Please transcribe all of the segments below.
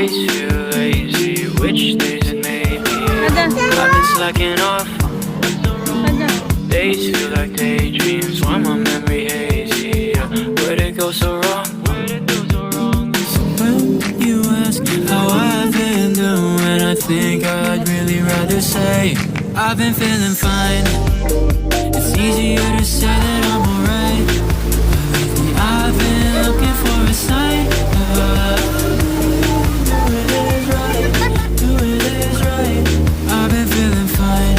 days feel lazy, which days it may be. I've been slacking off. Days feel like daydreams, why my memory hazy? Where'd it go so wrong? So when you ask how I've been doing, I think I'd really rather say I've been feeling fine. It's easier to say that I'm alright. Lately I've been looking for a sign. Do it is right. I've been feeling fine.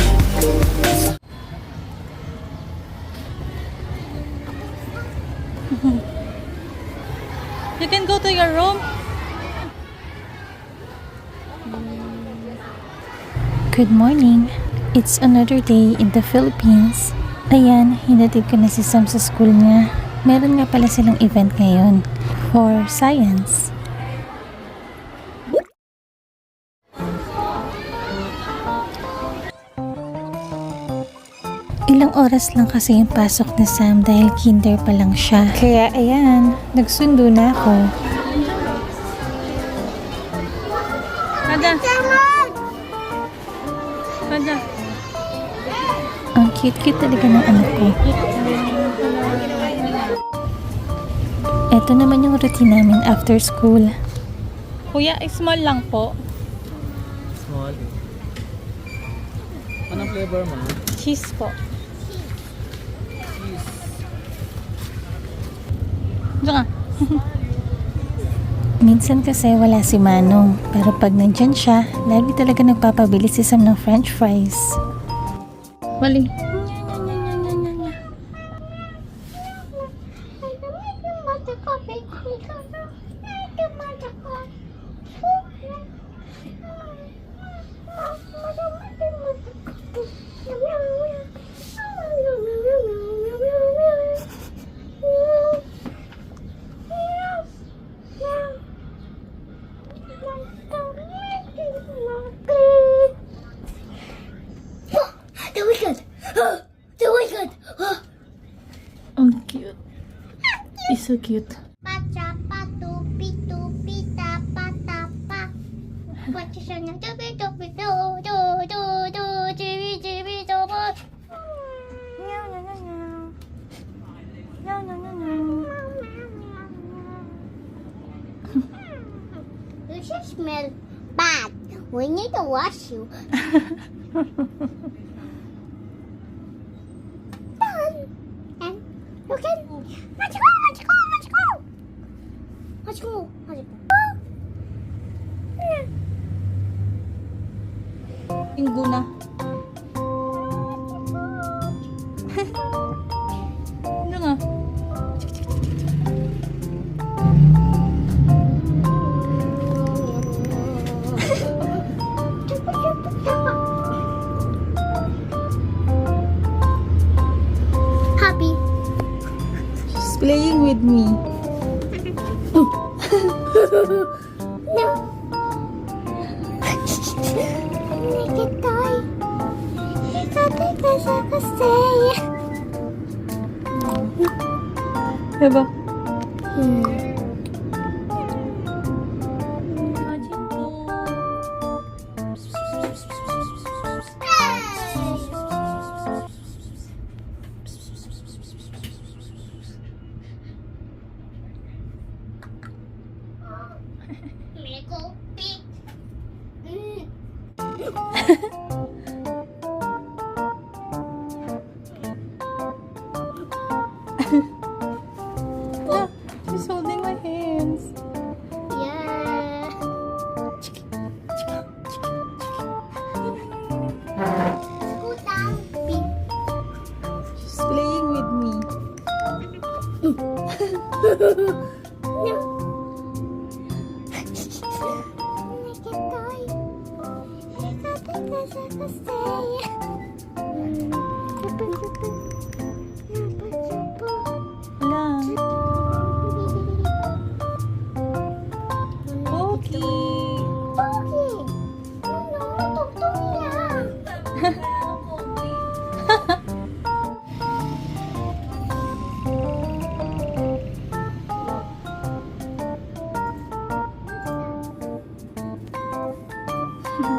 You can go to your room. Good morning. It's another day in the Philippines. Ayan, hinatid ko na si Sam sa school niya. Meron nga pala silang event ngayon for science. Ilang oras lang kasi yung pasok ni Sam dahil kinder pa lang siya. Kaya ayan, nagsundo na ako. Ada. Ada. Ang cute-cute talaga ng anak ko. Ito naman yung routine namin after school. Kuya, small lang po. Small. Anong flavor mo? Cheese po. Diyan ka. Minsan kasi wala si Manong, pero pag nandyan siya, lagi talaga nagpapabili si Sam ng french fries. Mali. Ang cute. It's so cute. Pacha patu pitu pita pata pa. Pacha sana tubi tubi do do do do jibi jibi do bo. Meow meow meow. Meow meow meow. You should smell bad. We need to wash you. Done. And you can. Let's go. Let's go. Let's go. Let's go. Let's go. Linggo na. Ano nga? Happy. She's playing with me. No. Make it toy. Ikate kasi kasi. Diba? Miracle pig. Yeah, she's holding my hands. Yeah. Go down, pig. She's playing with me. No. Make it toy. Ikate kasi kasi. Wala. Okay. Okay. Ano? Tugtog niya. Hindi.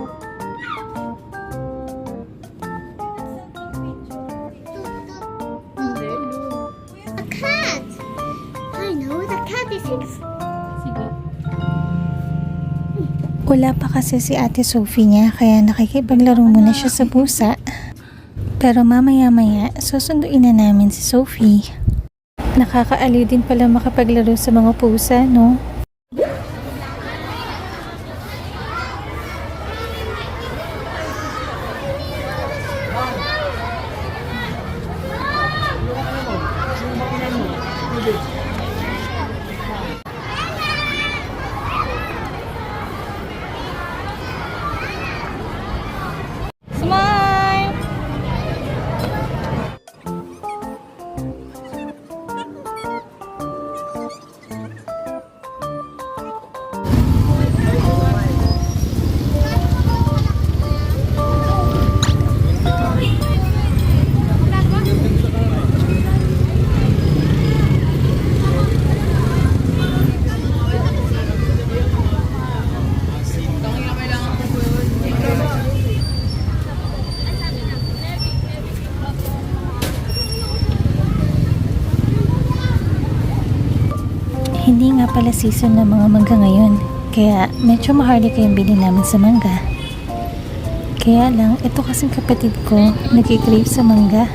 A cat! I know, the cat is Sige. Wala pa kasi si Ate Sophie niya kaya nakikipaglaro muna siya sa pusa. Pero mamaya-maya, susunduin na namin si Sophie. Nakakaaliw din pala makapaglaro sa mga pusa, no? Smile! Hindi nga pala season ng mga mangga ngayon, kaya medyo maharlika yung bili namin sa mangga. Kaya lang, ito kasing kapatid ko, nagkikrave sa mangga.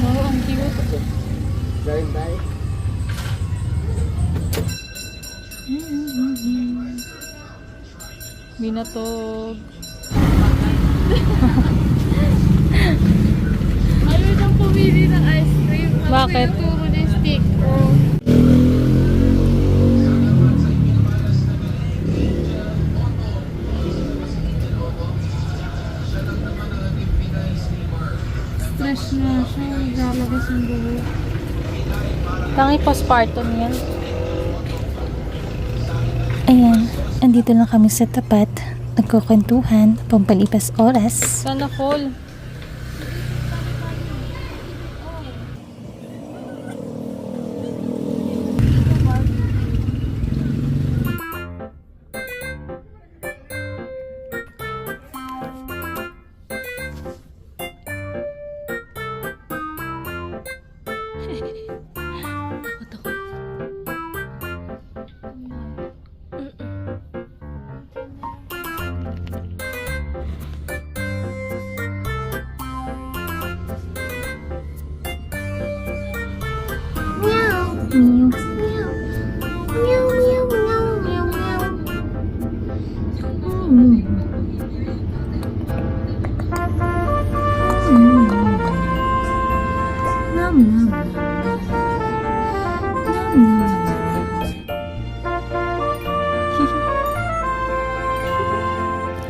Wow, ang cute. Binatog. Ayaw nang pumili ng ice cream. Bakit? Turo ni stick. Stress na siya. Lalabas yung buhok. Tangi postpartum yan. Ayan, andito lang kami sa tapat, nagkukwentuhan, pampalipas oras. Sana fall.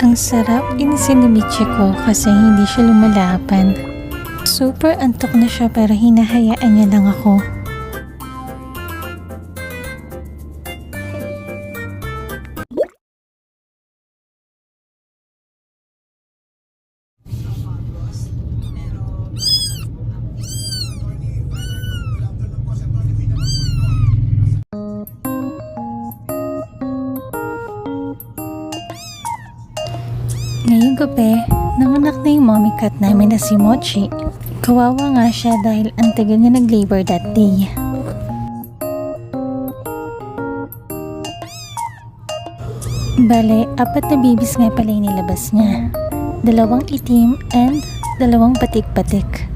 Ang sarap inisin ni Michiko kasi hindi siya lumalapan. Super antok na siya pero hinahayaan niya lang ako. Ngayong gabi, nanganak na yung mommy cat namin na si Mochi. Kawawa nga siya dahil ang tagal niya nag-labor that day. Bale, 4 na babies nga pala yung nilabas niya. 2 itim and 2 patik-patik.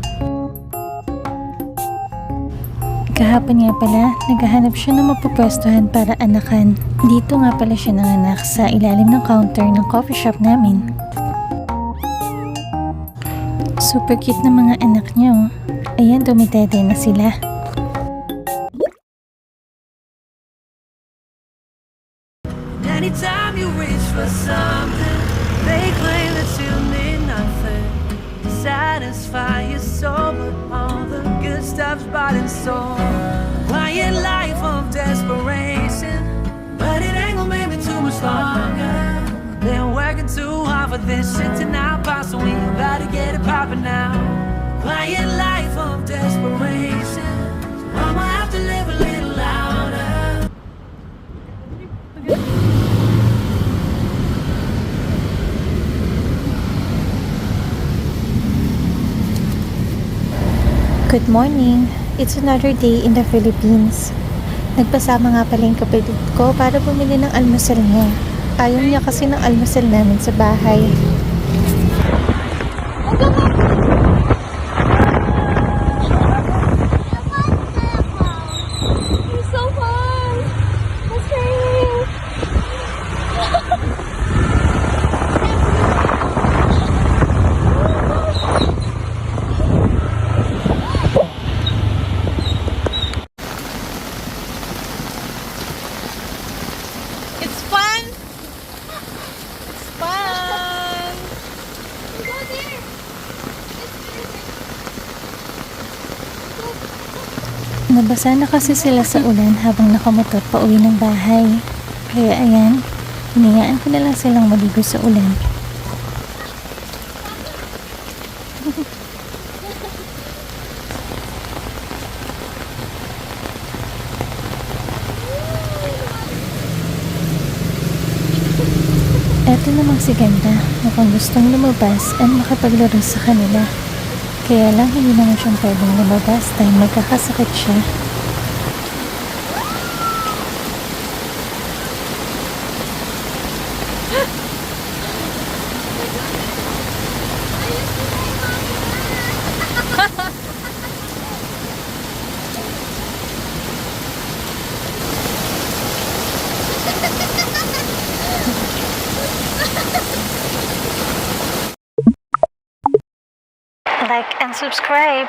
Kahapon nga pala, naghahanap siya ng mapupwestuhan para anakan. Dito nga pala siya nanganak sa ilalim ng counter ng coffee shop namin. Super cute na mga anak niya, oh. Ayan, dumitete na sila. Anytime you reach for something, they claim that you need nothing. satisfy your soul, but all the good stuff's bought and sold. Quiet life of desperation, but it ain't gonna make me too much longer. Been working too hard for this shit to not pop, so we about to get it poppin' now. Quiet life of desperation, so I'ma have to live a little louder. Good morning! It's another day in the Philippines. Nagpasama nga pala yung kapatid ko para bumili ng almusal niya. Ayaw niya kasi ng almusal namin sa bahay. It's so fun! That's crazy! It's fun! It's fun! Go there! Nabasa na kasi sila sa ulan habang nakamotor pa uwi ng bahay. Kaya ayan, hinayaan ko na lang silang maligo sa ulan. Eto namang si Ganda, mukhang gustong lumabas at makapaglaro sa kanila. Kaya lang hindi naman siyang pwedeng lumabas dahil magkakasakit siya. Like and subscribe!